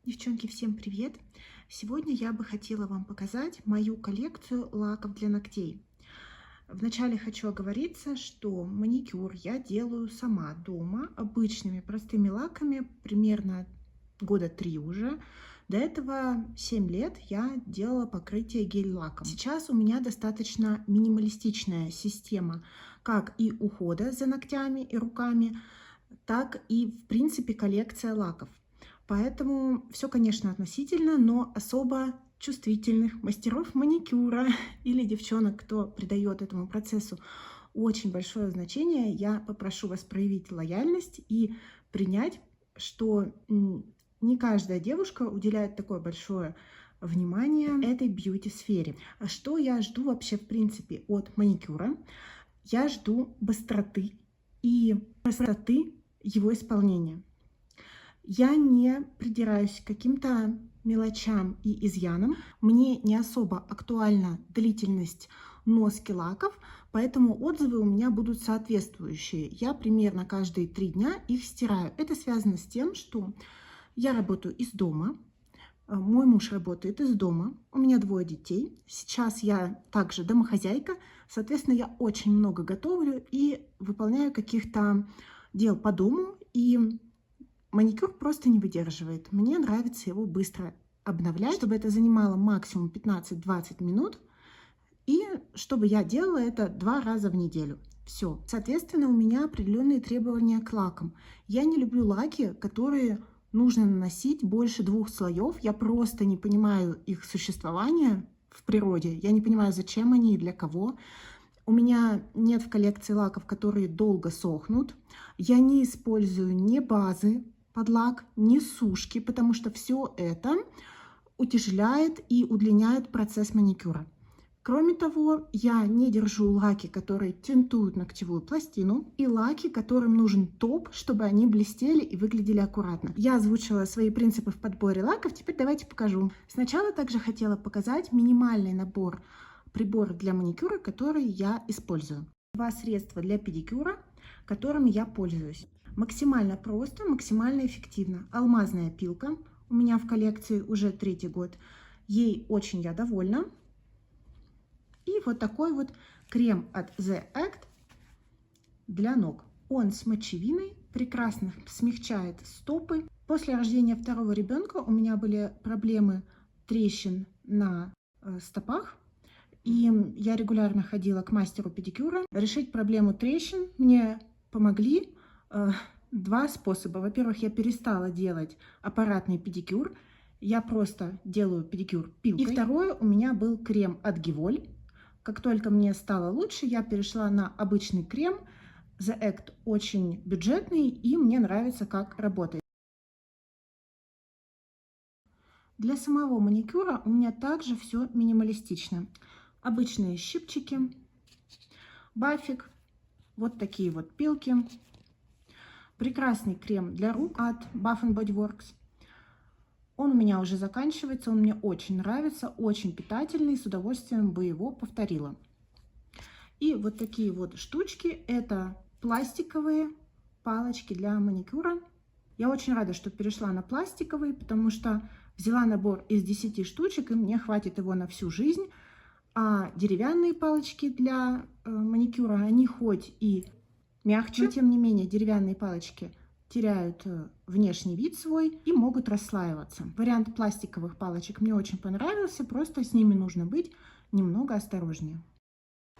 Девчонки, всем привет! Сегодня я бы хотела вам показать мою коллекцию лаков для ногтей. Вначале хочу оговориться, что маникюр я делаю сама дома обычными простыми лаками примерно года 3 уже. До этого 7 лет я делала покрытие гель-лаком. Сейчас у меня достаточно минималистичная система как и ухода за ногтями и руками, так и в принципе коллекция лаков. Поэтому все, конечно, относительно, но особо чувствительных мастеров маникюра или девчонок, кто придает этому процессу очень большое значение, я попрошу вас проявить лояльность и принять, что не каждая девушка уделяет такое большое внимание этой бьюти-сфере. А что я жду вообще, в принципе, от маникюра? Я жду быстроты и простоты его исполнения. Я не придираюсь к каким-то мелочам и изъянам. Мне не особо актуальна длительность носки лаков, поэтому отзывы у меня будут соответствующие. Я примерно каждые 3 дня их стираю. Это связано с тем, что я работаю из дома, мой муж работает из дома, у меня 2 детей. Сейчас я также домохозяйка, соответственно, я очень много готовлю и выполняю каких-то дел по дому, и маникюр просто не выдерживает. Мне нравится его быстро обновлять, чтобы это занимало максимум 15-20 минут, и чтобы я делала это 2 раза в неделю. Все. Соответственно, у меня определенные требования к лакам. Я не люблю лаки, которые нужно наносить больше 2 слоев. Я просто не понимаю их существования в природе. Я не понимаю, зачем они и для кого. У меня нет в коллекции лаков, которые долго сохнут. Я не использую ни базы под лак, ни сушки, потому что все это утяжеляет и удлиняет процесс маникюра. Кроме того, я не держу лаки, которые тинтуют ногтевую пластину, и лаки, которым нужен топ, чтобы они блестели и выглядели аккуратно. Я озвучила свои принципы в подборе лаков, теперь давайте покажу. Сначала также хотела показать минимальный набор приборов для маникюра, которые я использую. 2 средства для педикюра, которыми я пользуюсь. Максимально просто, максимально эффективно. Алмазная пилка у меня в коллекции уже 3-й год. Ей очень я довольна. И вот такой вот крем от The Act для ног. Он с мочевиной, прекрасно смягчает стопы. После рождения 2-го ребенка у меня были проблемы трещин на стопах. И я регулярно ходила к мастеру педикюра. Решить проблему трещин мне помогли 2 способа. Во-первых, я перестала делать аппаратный педикюр. Я просто делаю педикюр пилкой. И второе, у меня был крем от Givol. Как только мне стало лучше, я перешла на обычный крем. The Act очень бюджетный, и мне нравится, как работает. Для самого маникюра у меня также все минималистично. Обычные щипчики, бафик, вот такие вот пилки. Прекрасный крем для рук от Bath & Body Works. Он у меня уже заканчивается, он мне очень нравится, очень питательный, с удовольствием бы его повторила. И вот такие вот штучки, это пластиковые палочки для маникюра. Я очень рада, что перешла на пластиковые, потому что взяла набор из 10 штучек, и мне хватит его на всю жизнь. А деревянные палочки для маникюра, они хоть и мягче, но тем не менее деревянные палочки теряют внешний вид свой и могут расслаиваться. Вариант пластиковых палочек мне очень понравился, просто с ними нужно быть немного осторожнее.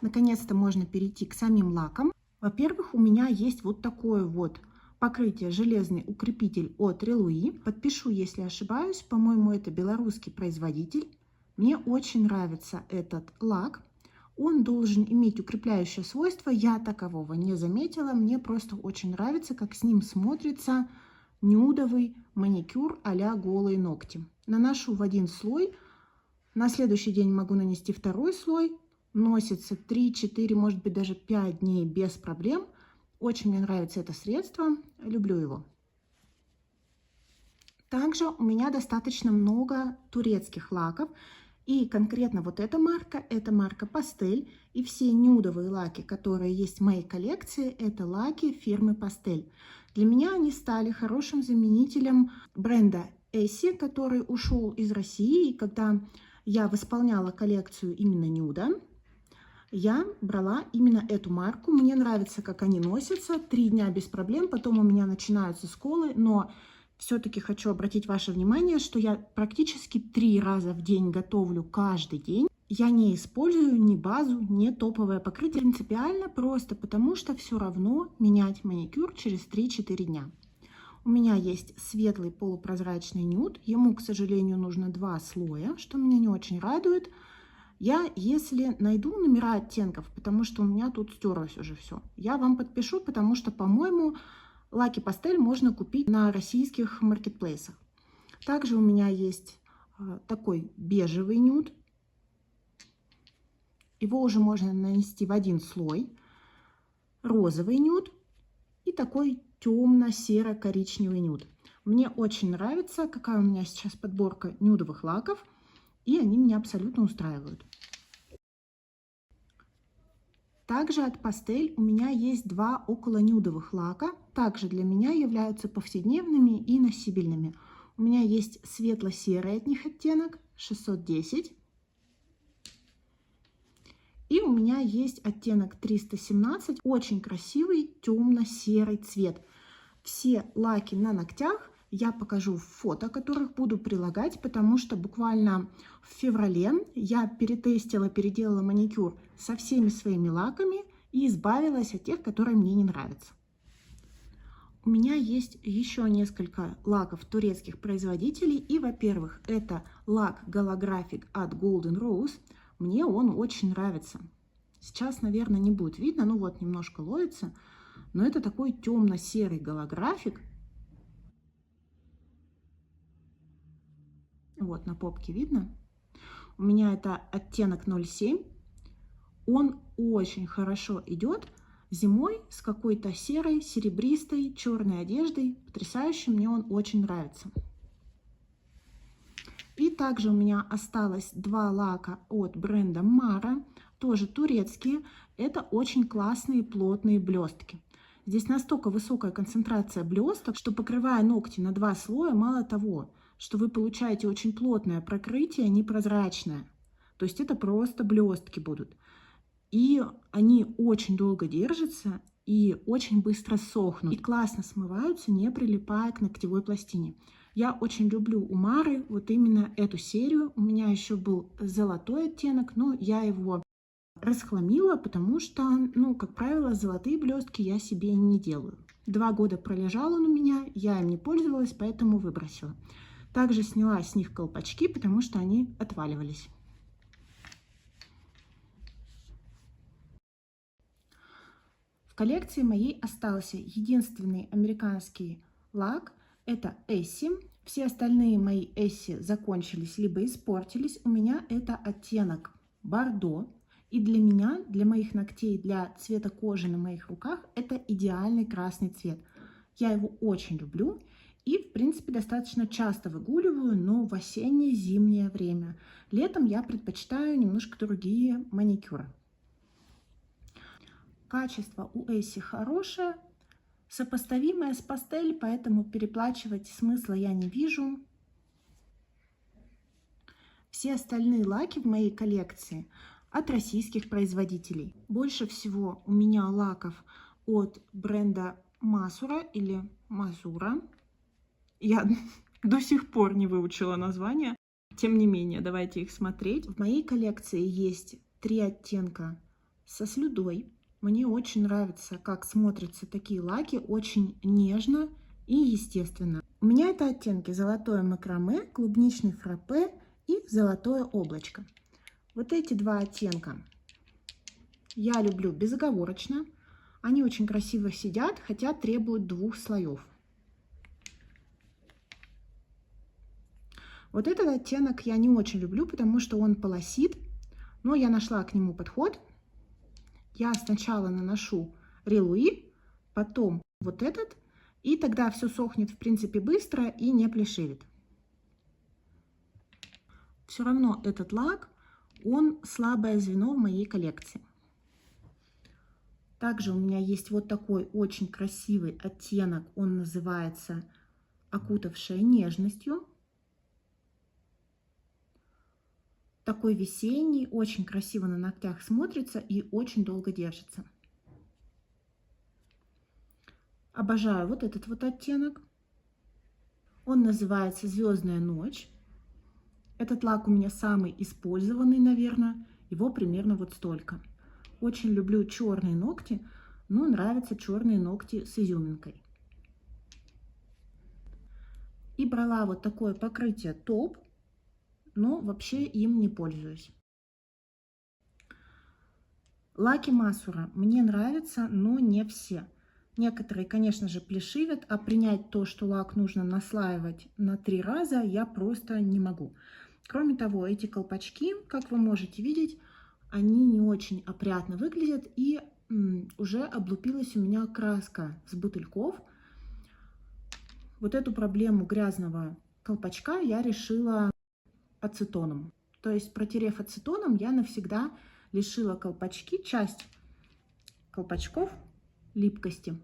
Наконец-то можно перейти к самим лакам. Во-первых, у меня есть вот такое вот покрытие железный укрепитель от Релуи. Подпишу, если ошибаюсь, по-моему, это белорусский производитель. Мне очень нравится этот лак. Он должен иметь укрепляющее свойство. Я такового не заметила. Мне просто очень нравится, как с ним смотрится нюдовый маникюр а-ля голые ногти. Наношу в 1 слой. На следующий день могу нанести 2-й слой. Носится 3-4, может быть даже 5 дней без проблем. Очень мне нравится это средство. Люблю его. Также у меня достаточно много турецких лаков. И конкретно вот эта марка Пастель. И все нюдовые лаки, которые есть в моей коллекции, это лаки фирмы Пастель. Для меня они стали хорошим заменителем бренда Essie, который ушел из России. И когда я восполняла коллекцию именно нюда, я брала именно эту марку. Мне нравится, как они носятся. 3 дня без проблем, потом у меня начинаются сколы, но все-таки хочу обратить ваше внимание, что я практически 3 раза в день готовлю каждый день. Я не использую ни базу, ни топовое покрытие. Принципиально просто потому, что все равно менять маникюр через 3-4 дня. У меня есть светлый полупрозрачный нюд. Ему, к сожалению, нужно 2 слоя, что меня не очень радует. Я, если найду номера оттенков, потому что у меня тут стерлось уже все, я вам подпишу, потому что, по-моему, лаки пастель можно купить на российских маркетплейсах. Также у меня есть такой бежевый нюд. Его уже можно нанести в 1 слой. Розовый нюд и такой темно-серо-коричневый нюд. Мне очень нравится, какая у меня сейчас подборка нюдовых лаков, и они меня абсолютно устраивают. Также от Пастель у меня есть 2 около нюдовых лака. Также для меня являются повседневными и носибельными. У меня есть светло-серый от них оттенок 610. И у меня есть оттенок 317. Очень красивый темно-серый цвет. Все лаки на ногтях я покажу в фото, которых буду прилагать, потому что буквально в феврале я переделала маникюр со всеми своими лаками и избавилась от тех, которые мне не нравятся. У меня есть еще несколько лаков турецких производителей. И, во-первых, это лак Galagraphic от Golden Rose. Мне он очень нравится. Сейчас, наверное, не будет видно, ну вот немножко ловится. Но это такой темно-серый голографик. Вот на попке видно. У меня это оттенок 07. Он очень хорошо идет зимой с какой-то серой, серебристой, черной одеждой. Потрясающе, мне он очень нравится. И также у меня осталось 2 лака от бренда Mara, тоже турецкие. Это очень классные плотные блестки. Здесь настолько высокая концентрация блесток, что, покрывая ногти на 2 слоя, мало того, что вы получаете очень плотное покрытие, непрозрачное. То есть это просто блестки будут. И они очень долго держатся и очень быстро сохнут. И классно смываются, не прилипая к ногтевой пластине. Я очень люблю у Мары вот именно эту серию. У меня еще был золотой оттенок, но я его расхламила, потому что, ну, как правило, золотые блестки я себе не делаю. 2 года пролежал он у меня, я им не пользовалась, поэтому выбросила. Также сняла с них колпачки, потому что они отваливались. В коллекции моей остался единственный американский лак. Это Essie. Все остальные мои Essie закончились либо испортились. У меня это оттенок бордо. И для меня, для моих ногтей, для цвета кожи на моих руках, это идеальный красный цвет. Я его очень люблю и, в принципе, достаточно часто выгуливаю, но в осенне-зимнее время. Летом я предпочитаю немножко другие маникюры. Качество у Essie хорошее, сопоставимое с пастель, поэтому переплачивать смысла я не вижу. Все остальные лаки в моей коллекции от российских производителей. Больше всего у меня лаков от бренда Масура или Мазура. Я до сих пор не выучила название. Тем не менее, давайте их смотреть. В моей коллекции есть 3 оттенка со слюдой. Мне очень нравится, как смотрятся такие лаки, очень нежно и естественно. У меня это оттенки золотое макраме, клубничный фраппе и золотое облачко. Вот эти 2 оттенка я люблю безоговорочно. Они очень красиво сидят, хотя требуют 2 слоев. Вот этот оттенок я не очень люблю, потому что он полосит, но я нашла к нему подход. Я сначала наношу релуи, потом вот этот, и тогда все сохнет в принципе быстро и не плешивит. Все равно этот лак, он слабое звено в моей коллекции. Также у меня есть вот такой очень красивый оттенок, он называется «Окутавшая нежностью». Такой весенний, очень красиво на ногтях смотрится и очень долго держится. Обожаю вот этот вот оттенок. Он называется «Звездная ночь». Этот лак у меня самый использованный, наверное. Его примерно вот столько. Очень люблю черные ногти, но нравятся черные ногти с изюминкой. И брала вот такое покрытие топ, но вообще им не пользуюсь. Лаки Масура мне нравятся, но не все. Некоторые, конечно же, плешивят, а принять то, что лак нужно наслаивать на 3 раза, я просто не могу. Кроме того, эти колпачки, как вы можете видеть, они не очень опрятно выглядят, и уже облупилась у меня краска с бутыльков. Вот эту проблему грязного колпачка я решила ацетоном. То есть, протерев ацетоном, я навсегда лишила колпачки, часть колпачков липкости.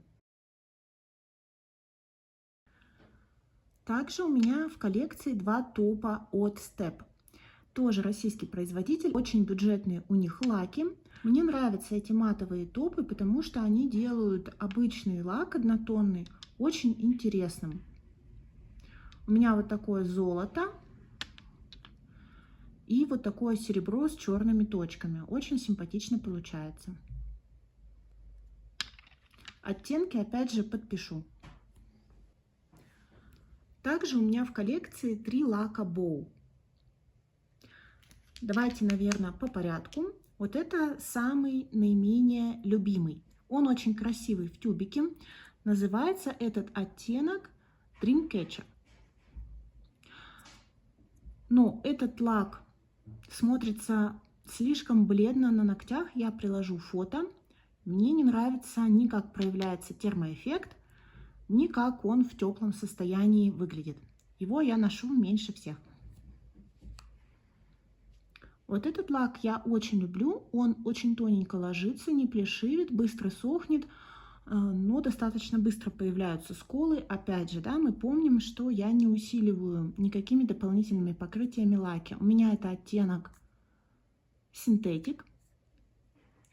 Также у меня в коллекции 2 топа от Step. Тоже российский производитель, очень бюджетные у них лаки. Мне нравятся эти матовые топы, потому что они делают обычный лак однотонный очень интересным. У меня вот такое золото и вот такое серебро с черными точками. Очень симпатично получается. Оттенки опять же подпишу. Также у меня в коллекции 3 лака Bow. Давайте, наверное, по порядку. Вот это самый наименее любимый. Он очень красивый в тюбике. Называется этот оттенок Dreamcatcher. Но этот лак смотрится слишком бледно на ногтях. Я приложу фото. Мне не нравится ни как проявляется термоэффект, ни как он в теплом состоянии выглядит. Его я ношу меньше всех. Вот этот лак я очень люблю. Он очень тоненько ложится, не плешивит, быстро сохнет, но достаточно быстро появляются сколы. Опять же, да, мы помним, что я не усиливаю никакими дополнительными покрытиями лаки. У меня это оттенок синтетик.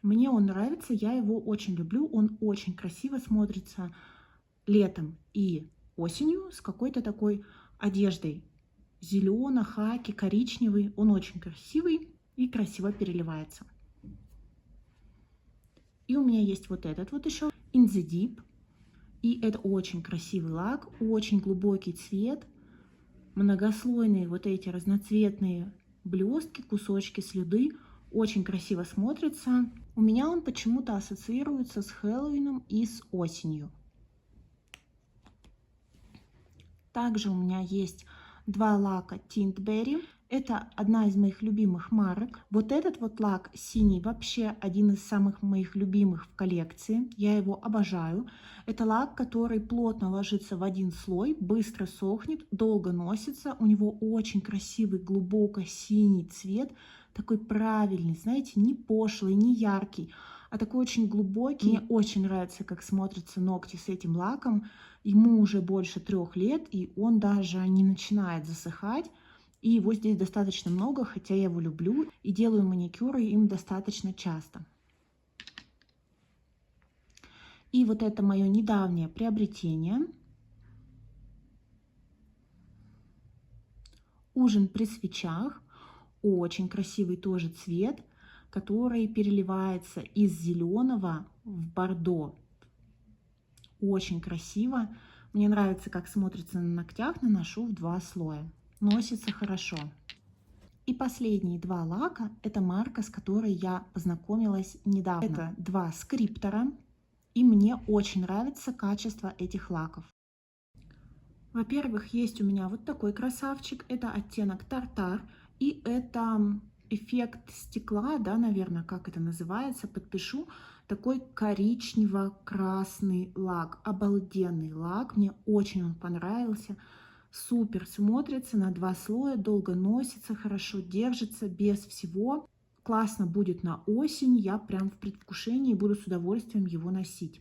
Мне он нравится, я его очень люблю. Он очень красиво смотрится летом и осенью с какой-то такой одеждой. Зелено, хаки, коричневый. Он очень красивый и красиво переливается. И у меня есть вот этот вот еще In the Deep. И это очень красивый лак, очень глубокий цвет. Многослойные вот эти разноцветные блестки, кусочки слюды. Очень красиво смотрится. У меня он почему-то ассоциируется с Хэллоуином и с осенью. Также у меня есть 2 лака Tintberry. Это одна из моих любимых марок. Вот этот вот лак синий вообще один из самых моих любимых в коллекции. Я его обожаю. Это лак, который плотно ложится в один слой, быстро сохнет, долго носится. У него очень красивый глубоко синий цвет. Такой правильный, знаете, не пошлый, не яркий, а такой очень глубокий. Мне очень нравится, как смотрятся ногти с этим лаком. Ему уже больше 3 лет, и он даже не начинает засыхать. И его здесь достаточно много, хотя я его люблю и делаю маникюры им достаточно часто. И вот это мое недавнее приобретение. Ужин при свечах. Очень красивый тоже цвет, который переливается из зеленого в бордо. Очень красиво. Мне нравится, как смотрится на ногтях. Наношу в 2 слоя. Носится хорошо. И последние 2 лака. Это марка, с которой я познакомилась недавно. Это 2 скриптора. И мне очень нравится качество этих лаков. Во-первых, есть у меня вот такой красавчик. Это оттенок Тартар. И это эффект стекла, да, наверное, как это называется, подпишу. Такой коричнево-красный лак. Обалденный лак. Мне очень он понравился. Супер смотрится на 2 слоя. Долго носится, хорошо держится, без всего. Классно будет на осень. Я прям в предвкушении буду с удовольствием его носить.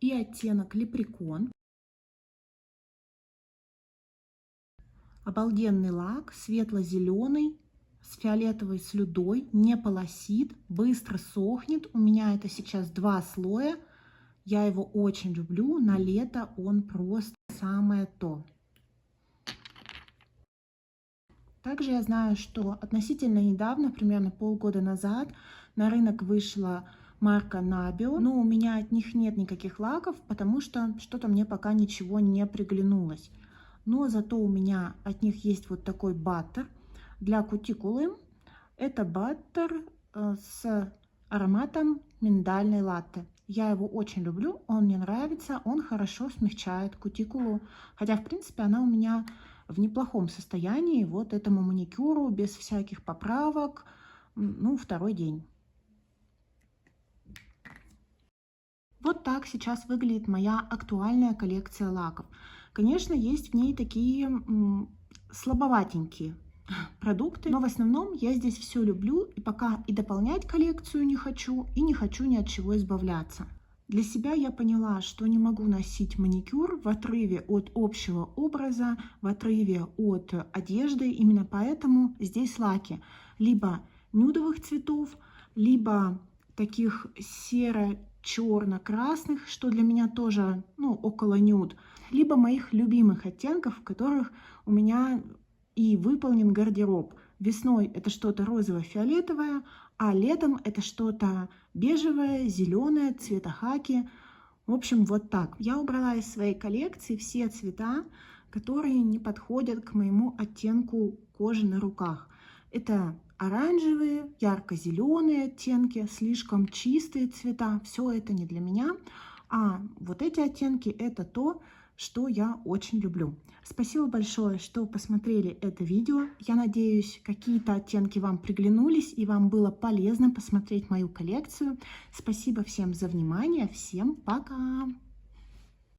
И оттенок Лепрекон. Обалденный лак, светло-зеленый, с фиолетовой слюдой, не полосит, быстро сохнет. У меня это сейчас 2 слоя. Я его очень люблю. На лето он просто самое то. Также я знаю, что относительно недавно, примерно полгода назад, на рынок вышла марка Nabio, но у меня от них нет никаких лаков, потому что что-то мне пока ничего не приглянулось. Но зато у меня от них есть вот такой баттер для кутикулы. Это баттер с ароматом миндальной латте. Я его очень люблю, он мне нравится, он хорошо смягчает кутикулу, хотя в принципе она у меня в неплохом состоянии. Вот этому маникюру без всяких поправок, ну, 2-й день. Вот так сейчас выглядит моя актуальная коллекция лаков. Конечно, есть в ней такие слабоватенькие продукты, но в основном я здесь все люблю, и пока и дополнять коллекцию не хочу, и не хочу ни от чего избавляться. Для себя я поняла, что не могу носить маникюр в отрыве от общего образа, в отрыве от одежды. Именно поэтому здесь лаки либо нюдовых цветов, либо таких серо-черно-красных, что для меня тоже, ну, около нюд, либо моих любимых оттенков, в которых у меня и выполнен гардероб. Весной это что-то розово-фиолетовое, а летом это что-то бежевое, зеленое, цвета хаки. В общем, вот так. Я убрала из своей коллекции все цвета, которые не подходят к моему оттенку кожи на руках. Это оранжевые, ярко-зеленые оттенки, слишком чистые цвета. Все это не для меня. А вот эти оттенки — это то, что я очень люблю. Спасибо большое, что посмотрели это видео. Я надеюсь, какие-то оттенки вам приглянулись и вам было полезно посмотреть мою коллекцию. Спасибо всем за внимание. Всем пока!